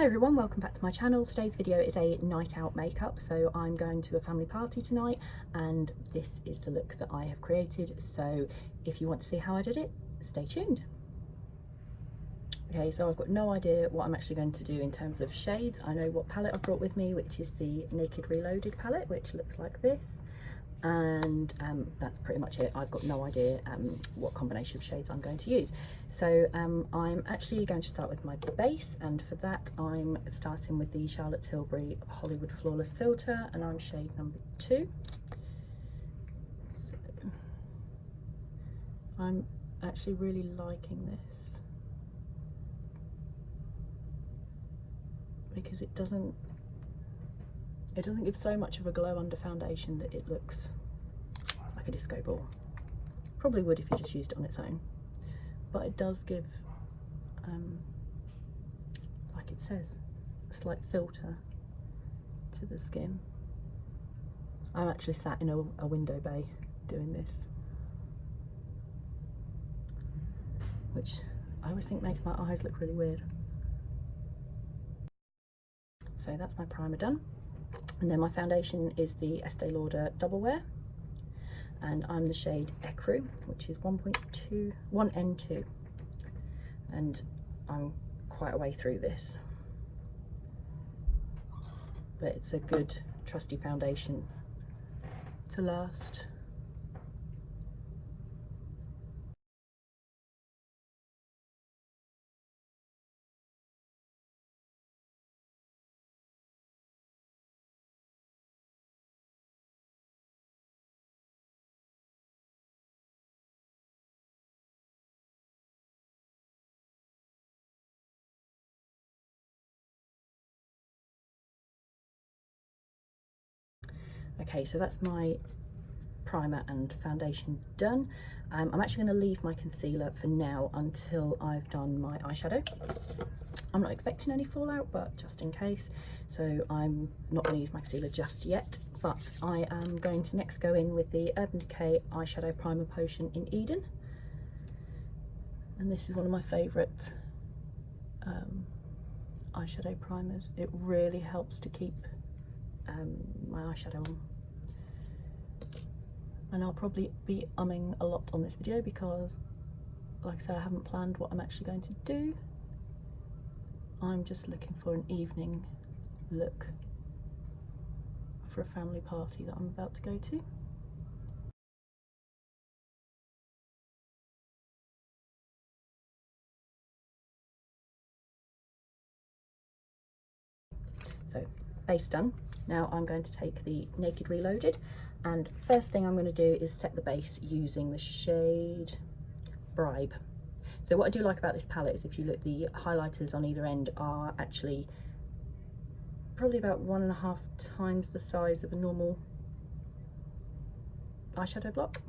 Hi everyone, welcome back to my channel. Today's video is a night out makeup. So I'm going to a family party tonight and this is the look that I have created. So if you want to see how I did it, stay tuned. Okay, so I've got no idea what I'm actually going to do in terms of shades. I know what palette I've brought with me, which is the Naked Reloaded palette, which looks like this. And that's pretty much it. I've got no idea what combination of shades I'm going to use. So I'm actually going to start with my base, and for that I'm starting with the Charlotte Tilbury Hollywood Flawless Filter, and I'm shade number 2. So I'm actually really liking this because it doesn't give so much of a glow under foundation that it looks like a disco ball. Probably would if you just used it on its own, but it does give, like it says, a slight filter to the skin. I'm actually sat in a window bay doing this, which I always think makes my eyes look really weird. So that's my primer done. And then my foundation is the Estee Lauder Double Wear, and I'm the shade Ecru, which is 1N2, and I'm quite a way through this, but it's a good trusty foundation to last. Okay, so that's my primer and foundation done. I'm actually going to leave my concealer for now until I've done my eyeshadow. I'm not expecting any fallout, but just in case. So I'm not going to use my concealer just yet, but I am going to next go in with the Urban Decay Eyeshadow Primer Potion in Eden. And this is one of my favourite eyeshadow primers. It really helps to keep my eyeshadow on. And I'll probably be umming a lot on this video because, like I said, I haven't planned what I'm actually going to do. I'm just looking for an evening look for a family party that I'm about to go to. So, base done. Now I'm going to take the Naked Reloaded, and first thing I'm going to do is set the base using the shade Bribe. So what I do like about this palette is if you look, the highlighters on either end are actually probably about 1.5 times the size of a normal eyeshadow block,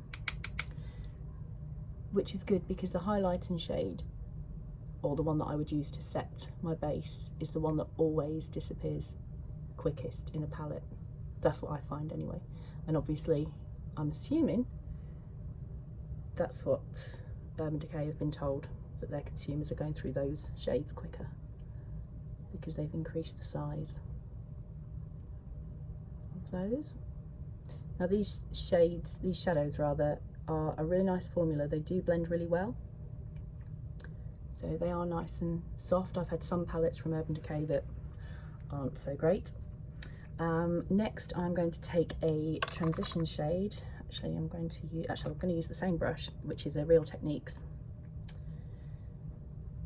which is good because the highlighting shade, or the one that I would use to set my base, is the one that always disappears quickest in a palette. That's what I find anyway, and obviously I'm assuming that's what Urban Decay have been told, that their consumers are going through those shades quicker because they've increased the size of those. Now these shadows rather, are a really nice formula. They do blend really well, so they are nice and soft. I've had some palettes from Urban Decay that aren't so great. Next I'm going to take a transition shade. I'm going to use the same brush, which is a Real Techniques.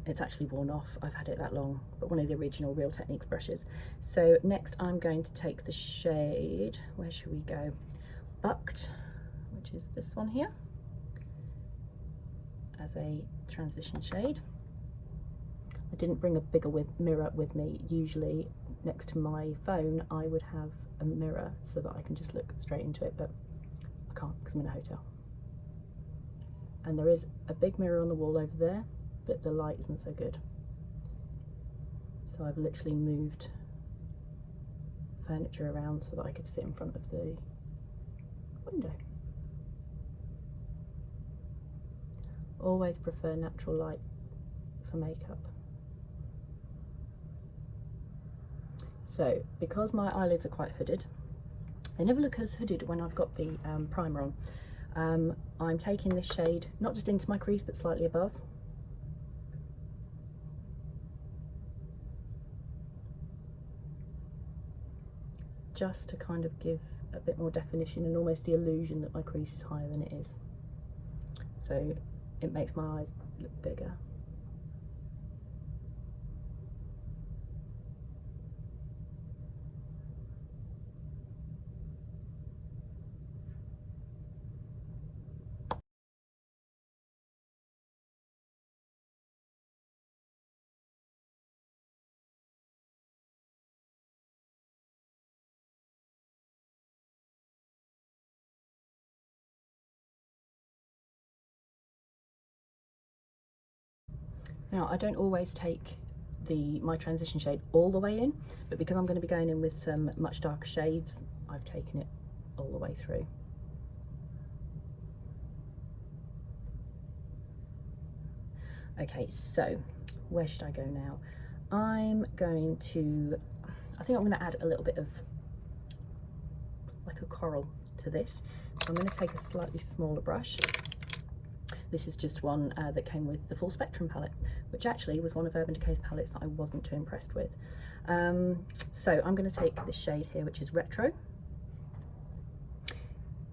It's actually worn off, I've had it that long, but one of the original Real Techniques brushes. So next I'm going to take the shade, where should we go? Bucked, which is this one here, as a transition shade. I didn't bring a bigger mirror with me. Usually next to my phone I would have a mirror so that I can just look straight into it, but I can't because I'm in a hotel. And there is a big mirror on the wall over there, but the light isn't so good. So I've literally moved furniture around so that I could sit in front of the window. Always prefer natural light for makeup. So because my eyelids are quite hooded, they never look as hooded when I've got the primer on. I'm taking this shade not just into my crease but slightly above. Just to kind of give a bit more definition and almost the illusion that my crease is higher than it is. So it makes my eyes look bigger. Now, I don't always take my transition shade all the way in, but because I'm going to be going in with some much darker shades, I've taken it all the way through. Okay, so where should I go now? I think I'm going to add a little bit of like a coral to this. So I'm going to take a slightly smaller brush. This is just one that came with the Full Spectrum palette, which actually was one of Urban Decay's palettes that I wasn't too impressed with. So I'm going to take this shade here, which is Retro.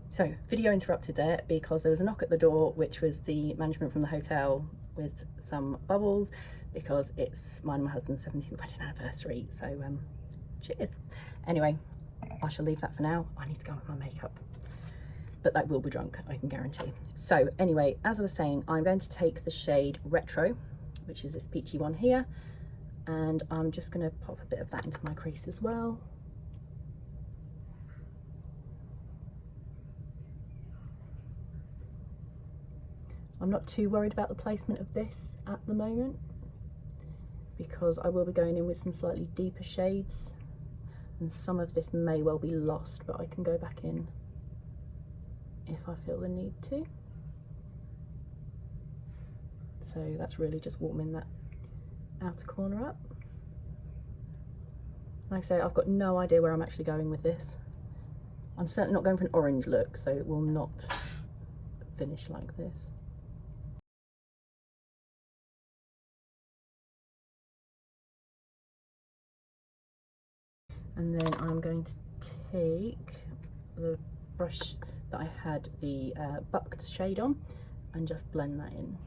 So video interrupted there because there was a knock at the door, which was the management from the hotel with some bubbles, because it's mine and my husband's 17th wedding anniversary. So cheers. Anyway, I shall leave that for now. I need to go on with my makeup. But that will be drunk, I can guarantee. So anyway, as I was saying, I'm going to take the shade Retro, which is this peachy one here, and I'm just going to pop a bit of that into my crease as well. I'm not too worried about the placement of this at the moment, because I will be going in with some slightly deeper shades, and some of this may well be lost, but I can go back in if I feel the need to. So that's really just warming that outer corner up. Like I say, I've got no idea where I'm actually going with this. I'm certainly not going for an orange look, so it will not finish like this. And then I'm going to take the brush that I had the bucked shade on and just blend that in.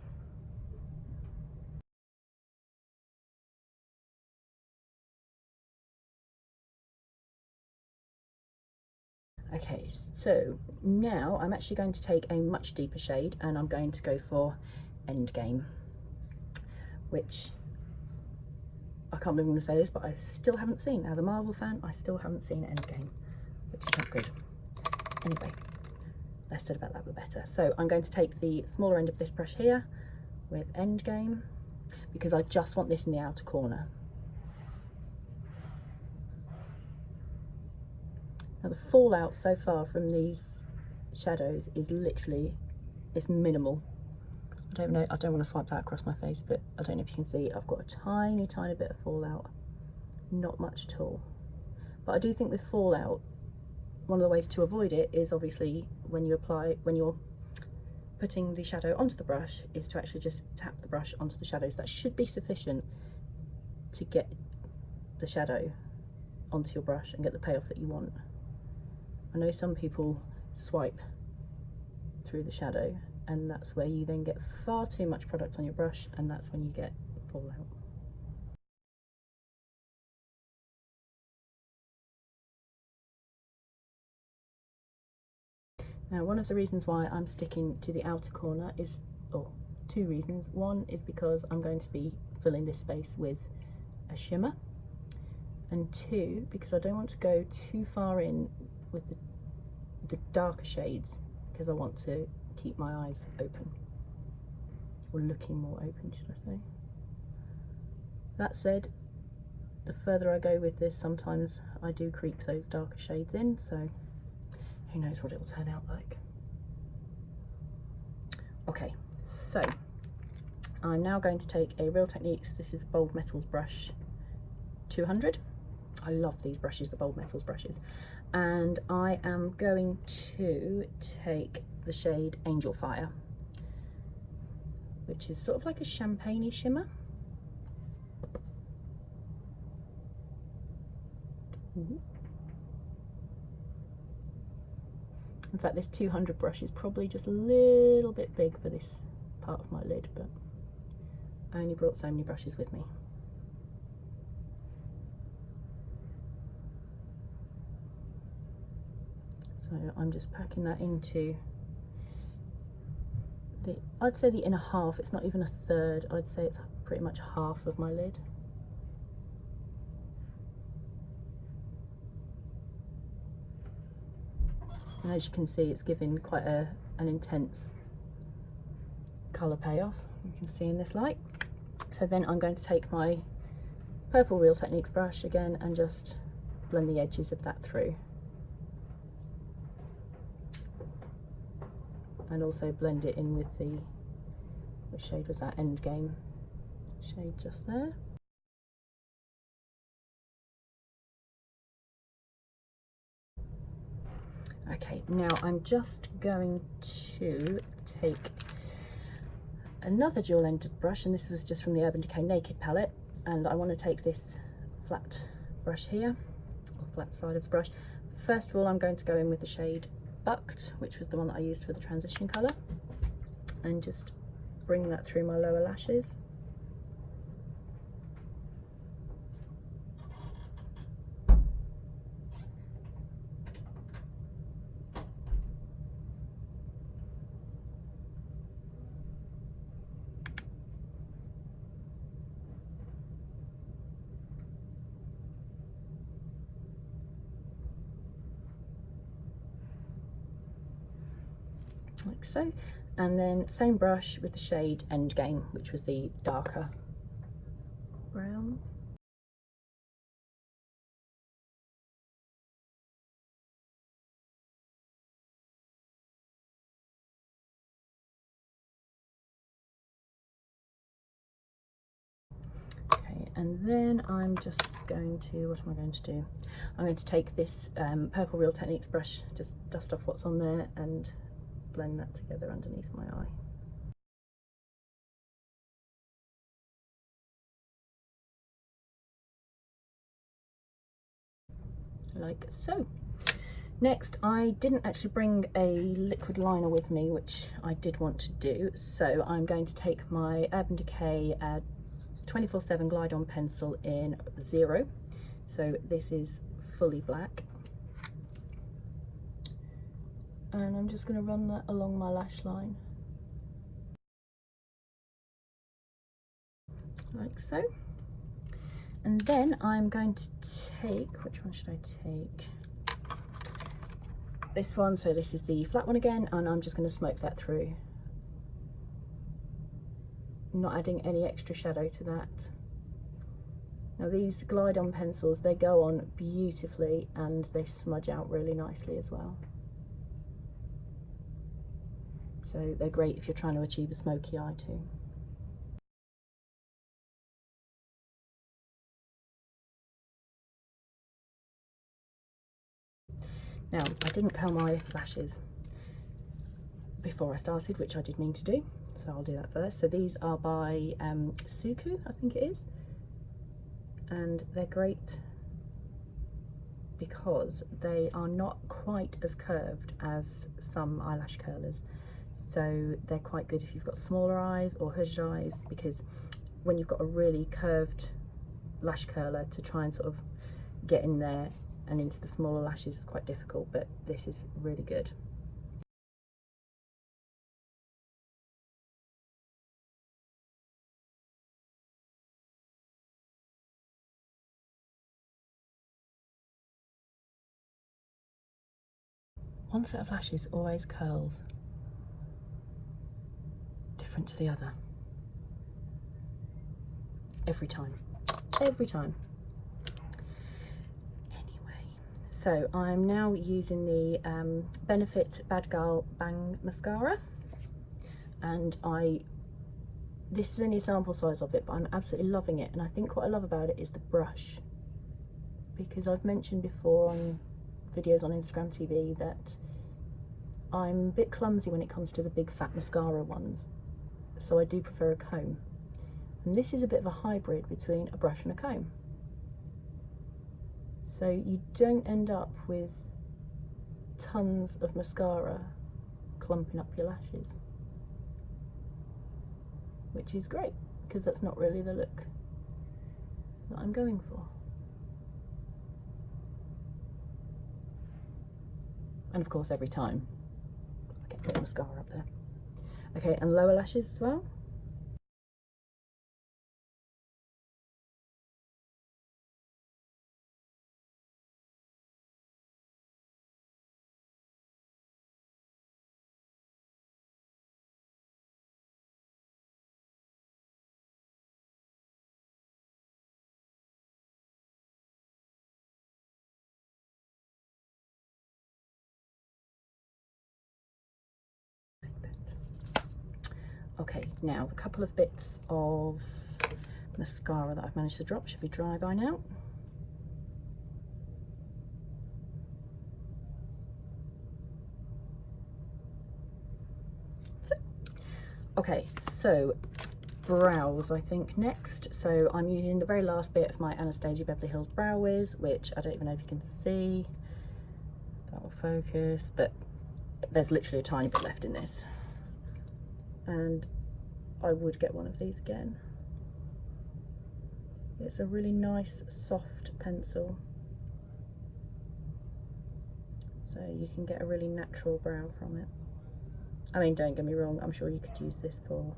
Okay, so now I'm actually going to take a much deeper shade, and I'm going to go for Endgame, which I can't believe I'm going to say this, but I still haven't seen. As a Marvel fan, I still haven't seen Endgame, which is not good. Anyway, less said about that the better. So I'm going to take the smaller end of this brush here with Endgame, because I just want this in the outer corner. Now the fallout so far from these shadows is literally, it's minimal. I don't know, I don't want to swipe that across my face, but I don't know if you can see, I've got a tiny bit of fallout. Not much at all. But I do think with fallout, one of the ways to avoid it is obviously when you're putting the shadow onto the brush, is to actually just tap the brush onto the shadows. That should be sufficient to get the shadow onto your brush and get the payoff that you want. I know some people swipe through the shadow, and that's where you then get far too much product on your brush, and that's when you get fallout. Now, one of the reasons why I'm sticking to the outer corner is, or two reasons. One is because I'm going to be filling this space with a shimmer, and two, because I don't want to go too far in with the darker shades, because I want to keep my eyes open, or looking more open, should I say. That said, the further I go with this, sometimes I do creep those darker shades in, so who knows what it will turn out like. Okay, so I'm now going to take a Real Techniques, this is a Bold Metals brush 200. I love these brushes, the Bold Metals brushes. And I am going to take the shade Angelfire, which is sort of like a champagne-y shimmer. In fact, this 200 brush is probably just a little bit big for this part of my lid, but I only brought so many brushes with me. So I'm just packing that into the, I'd say the inner half, it's not even a third, I'd say it's pretty much half of my lid. And as you can see, it's giving quite an intense colour payoff, you can see in this light. So then I'm going to take my purple Real Techniques brush again and just blend the edges of that through. And also blend it in with the, what shade was that, Endgame shade just there. Okay, now I'm just going to take another dual-ended brush, and this was just from the Urban Decay Naked palette, and I want to take this flat brush here, or flat side of the brush. First of all, I'm going to go in with the shade Bucked, which was the one that I used for the transition colour, and just bring that through my lower lashes. Like so, and then same brush with the shade Endgame, which was the darker brown. Okay, and then I'm just going to, what am I going to do? I'm going to take this purple Real Techniques brush, just dust off what's on there and blend that together underneath my eye. Like so. Next, I didn't actually bring a liquid liner with me, which I did want to do, so I'm going to take my Urban Decay 24/7 Glide On pencil in 0. So this is fully black. And I'm just going to run that along my lash line. Like so. And then I'm going to take, which one should I take? This one, so this is the flat one again, and I'm just going to smoke that through. Not adding any extra shadow to that. Now these Glide On pencils, they go on beautifully and they smudge out really nicely as well. So they're great if you're trying to achieve a smoky eye too. Now, I didn't curl my lashes before I started, which I did mean to do, so I'll do that first. So these are by Suku, I think it is, and they're great because they are not quite as curved as some eyelash curlers. So they're quite good if you've got smaller eyes or hooded eyes, because when you've got a really curved lash curler, to try and sort of get in there and into the smaller lashes is quite difficult, but this is really good. One set of lashes always curls different to the other. Every time. Every time. So I'm now using the Benefit Bad Girl Bang Mascara, and this is only a sample size of it, but I'm absolutely loving it, and I think what I love about it is the brush. because I've mentioned before on videos on Instagram TV that I'm a bit clumsy when it comes to the big fat mascara ones, so I do prefer a comb, and this is a bit of a hybrid between a brush and a comb, so you don't end up with tons of mascara clumping up your lashes, which is great because that's not really the look that I'm going for. And of course every time I get a bit of mascara up there. Okay, and lower lashes as well. Okay, now a couple of bits of mascara that I've managed to drop should be dry by now. Okay, so brows I think next. So I'm using the very last bit of my Anastasia Beverly Hills Brow Wizz, which I don't even know if you can see. That will focus, but there's literally a tiny bit left in this. And I would get one of these again. It's a really nice soft pencil, so you can get a really natural brow from it. I mean, don't get me wrong, I'm sure you could use this for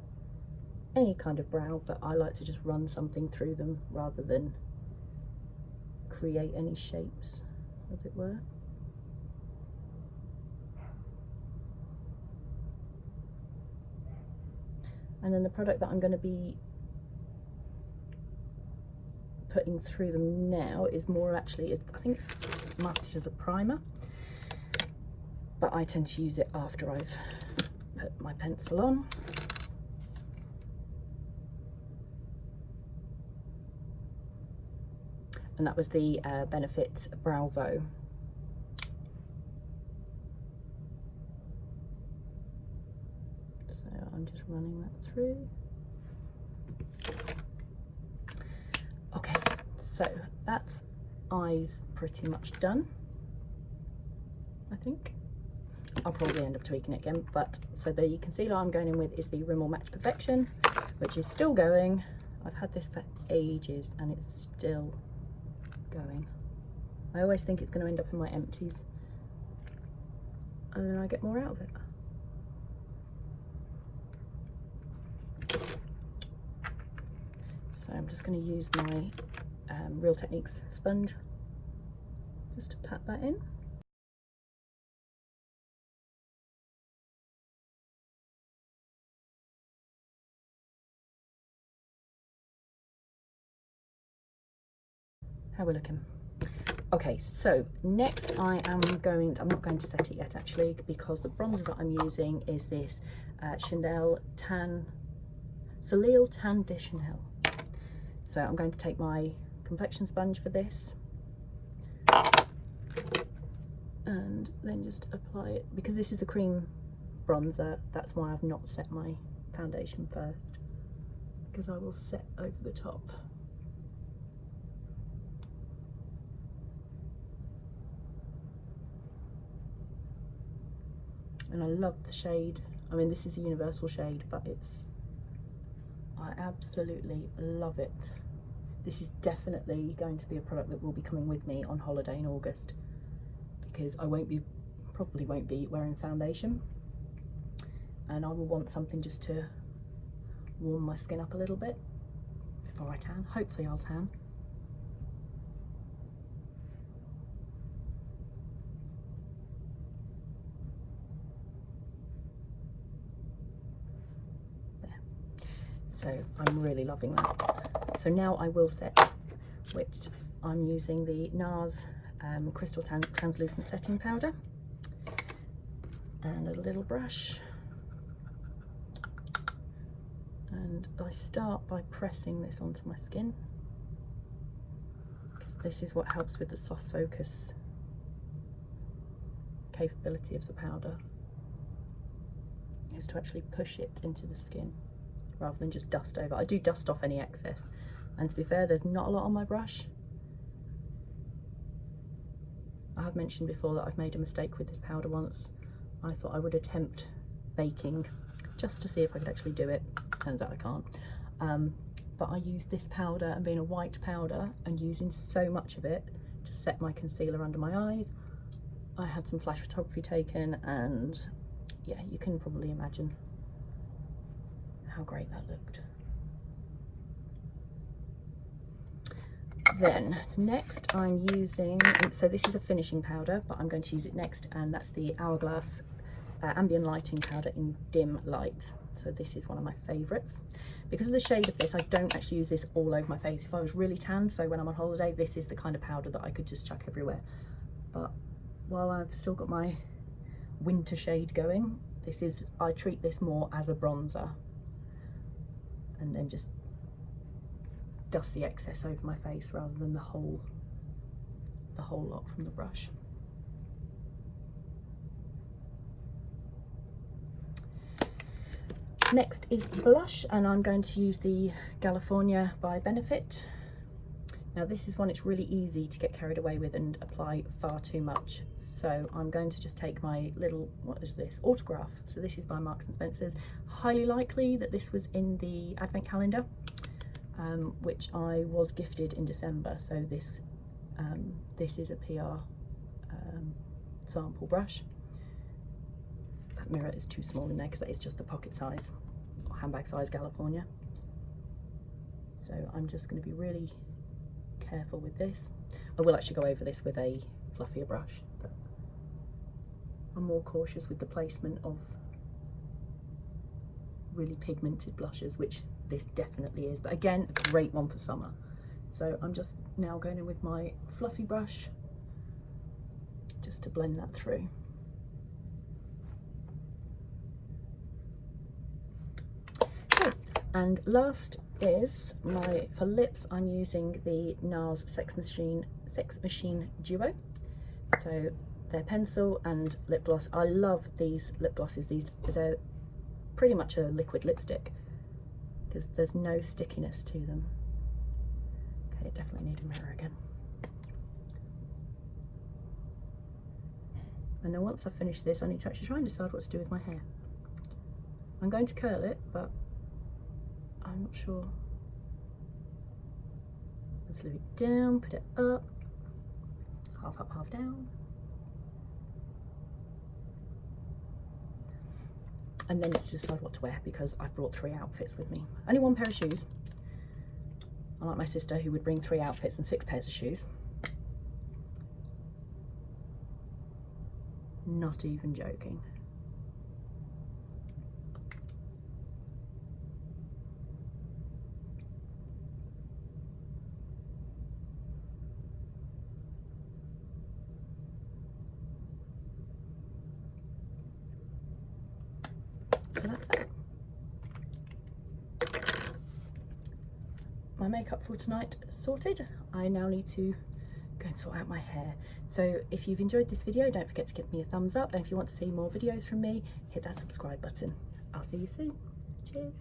any kind of brow, but I like to just run something through them rather than create any shapes, as it were. And then the product that I'm going to be putting through them now is more actually, I think it's marketed as a primer, but I tend to use it after I've put my pencil on. And that was the Benefit Browvo. I'm just running that through. Okay, so that's eyes pretty much done, I think. I'll probably end up tweaking it again, but so the concealer I'm going in with is the Rimmel Match Perfection, which is still going. I've had this for ages and it's still going. I always think it's going to end up in my empties and then I get more out of it. So I'm just going to use my Real Techniques sponge just to pat that in. How we're looking. Okay, so next I'm not going to set it yet actually, because the bronzer that I'm using is this Soliel Tan de Chanel. So I'm going to take my complexion sponge for this and then just apply it, because this is a cream bronzer. That's why I've not set my foundation first, because I will set over the top. And I love the shade. I mean, this is a universal shade, but I absolutely love it. This is definitely going to be a product that will be coming with me on holiday in August, because I probably won't be wearing foundation, and I will want something just to warm my skin up a little bit before I tan. Hopefully I'll tan. So I'm really loving that. So now I will set, which I'm using the Nars Crystal Translucent Setting Powder and a little brush. And I start by pressing this onto my skin, because this is what helps with the soft focus capability of the powder, is to actually push it into the skin rather than just dust over. I do dust off any excess, and to be fair, there's not a lot on my brush. I have mentioned before that I've made a mistake with this powder once. I thought I would attempt baking just to see if I could actually do it. Turns out I can't. But I used this powder, and being a white powder and using so much of it to set my concealer under my eyes, I had some flash photography taken, and yeah, you can probably imagine how great that looked. Then next I'm using, so this is a finishing powder, but I'm going to use it next, and that's the Hourglass Ambient Lighting Powder in Dim Light. So this is one of my favourites. Because of the shade of this, I don't actually use this all over my face. If I was really tan, so when I'm on holiday, this is the kind of powder that I could just chuck everywhere. But while I've still got my winter shade going, this is, I treat this more as a bronzer, and then just dust the excess over my face rather than the whole lot from the brush. Next is blush, and I'm going to use the California by Benefit. Now this is one it's really easy to get carried away with and apply far too much. So I'm going to just take my little, what is this? Autograph. So this is by Marks and Spencer's. Highly likely that this was in the advent calendar, which I was gifted in December. So this is a PR sample brush. That mirror is too small in there because that is just the pocket size or handbag size California. So I'm just going to be really careful with this. I will actually go over this with a fluffier brush, but I'm more cautious with the placement of really pigmented blushes, which this definitely is, but again, a great one for summer. So I'm just now going in with my fluffy brush just to blend that through. Okay. And last is for lips, I'm using the Nars Sex Machine Duo. So they're pencil and lip gloss. I love these lip glosses. They're pretty much a liquid lipstick because there's no stickiness to them. Okay, definitely need a mirror again. And then once I've finished this, I need to actually try and decide what to do with my hair. I'm going to curl it, but I'm not sure. Let's leave it down, put it up, half up, half down. And then it's to decide what to wear, because I've brought 3 outfits with me. Only 1 pair of shoes. Unlike my sister, who would bring 3 outfits and 6 pairs of shoes. Not even joking. So that's that. My makeup for tonight sorted. I now need to go and sort out my hair. So if you've enjoyed this video, don't forget to give me a thumbs up, and if you want to see more videos from me, hit that subscribe button. I'll see you soon. Cheers.